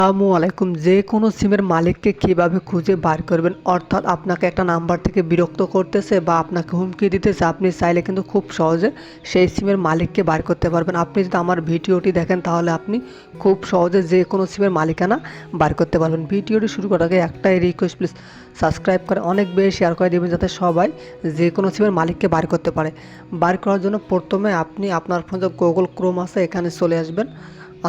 আসসালামু আলাইকুম। যে কোনো সিমের মালিককে কীভাবে খুঁজে বার করবেন, অর্থাৎ আপনাকে একটা নাম্বার থেকে বিরক্ত করতেছে বা আপনাকে হুমকি দিতেছে, আপনি চাইলে কিন্তু খুব সহজে সেই সিমের মালিককে বার করতে পারবেন। আপনি যদি আমার ভিডিওটি দেখেন তাহলে আপনি খুব সহজে যে কোনো সিমের মালিকানা বার করতে পারবেন। ভিডিওটি শুরু করার আগে একটাই রিকোয়েস্ট, প্লিজ সাবস্ক্রাইব করে অনেক বেশি শেয়ার করে দেবেন যাতে সবাই যে কোনো সিমের মালিককে বার করতে পারে। বার করার জন্য প্রথমে আপনি আপনার ফোনে যে গুগল ক্রোম আছে এখানে চলে আসবেন।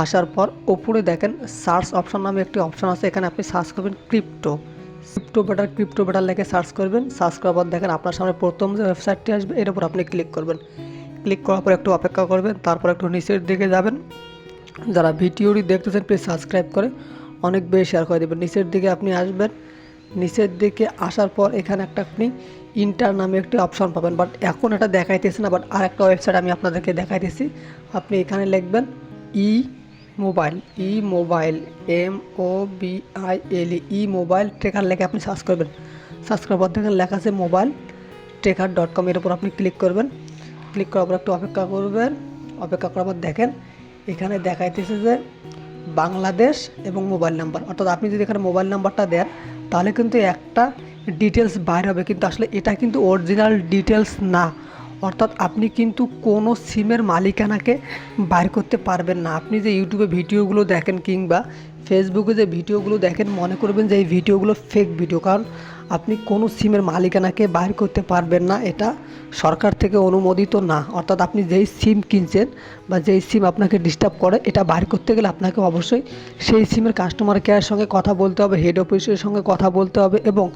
আসার পর ওপরে দেখেন সার্চ অপশন নামে একটি অপশন আছে, এখানে আপনি সার্চ করবেন ক্রিপ্টো বেটার লেগে সার্চ করবেন। সার্চ করার পর দেখেন আপনার সামনে প্রথম যে ওয়েবসাইটটি আসবে এর উপর আপনি ক্লিক করবেন। ক্লিক করার পর একটু অপেক্ষা করবেন, তারপর একটু নিচের দিকে যাবেন। যারা ভিডিওটি দেখতেছেন প্লিজ সাবস্ক্রাইব করে অনেক বেশি শেয়ার করে দেবেন। নিচের দিকে আপনি আসবেন। নিচের দিকে আসার পর এখানে একটা আপনি ইন্টার নামে একটি অপশন পাবেন, বাট এখন এটা দেখাইতেছে না, বাট আর একটা ওয়েবসাইট আমি আপনাদেরকে দেখাইতেছি। আপনি এখানে লিখবেন মোবাইল মোবাইল ট্রেকার লেখে আপনি সার্চ করবেন। সার্চ করার পর দেখেন লেখা আছে মোবাইল ট্রেকার.com, এর উপর আপনি ক্লিক করবেন। ক্লিক করার পর একটু অপেক্ষা করবেন। অপেক্ষা করার পর দেখেন এখানে দেখাইতেছে যে বাংলাদেশ এবং মোবাইল নাম্বার, অর্থাৎ আপনি যদি এখানে মোবাইল নাম্বারটা দেন তাহলে কিন্তু একটা ডিটেলস বাইর হবে, কিন্তু আসলে এটা কিন্তু অরিজিনাল ডিটেলস না। অর্থাৎ আপনি কিন্তু কোনো সিমের মালিকানাকে বাইর করতে পারবেন না। আপনি যে ইউটিউবে ভিডিওগুলো দেখেন কিংবা ফেসবুকে যে ভিডিওগুলো দেখেন, মনে করবেন যে এই ভিডিওগুলো ফেক ভিডিও, কারণ আপনি কোনো সিমের মালিকানাকে বাইর করতে পারবেন না। এটা সরকার থেকে অনুমোদিত না। অর্থাৎ আপনি যেই সিম কিনছেন বা যেই সিম আপনাকে ডিস্টার্ব করে, এটা বাইর করতে গেলে আপনাকে অবশ্যই সেই সিমের কাস্টমার কেয়ারের সঙ্গে কথা বলতে হবে, হেড অফিসের সঙ্গে কথা বলতে হবে, এবং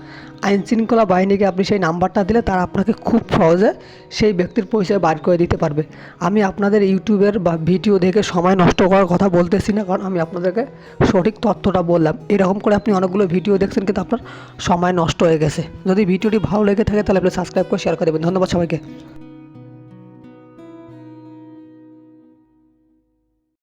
আইনশৃঙ্খলা বাহিনীকে আপনি সেই নাম্বারটা দিলে তারা আপনাকে খুব সহজে সেই ব্যক্তির পরিচয় বার করে দিতে পারবে। আমি আপনাদের ইউটিউবের বা ভিডিও দেখে সময় নষ্ট করার কথা বলতেছি না, কারণ আমি আপনাদেরকে সঠিক তথ্যটা বললাম। এরকম করে আপনি অনেকগুলো ভিডিও দেখছেন কিন্তু আপনার সময় নষ্ট হয়ে গেছে। যদি ভিডিওটি ভালো লেগে থাকে তাহলে আপনি সাবস্ক্রাইব করে শেয়ার করে দেবেন। ধন্যবাদ সবাইকে।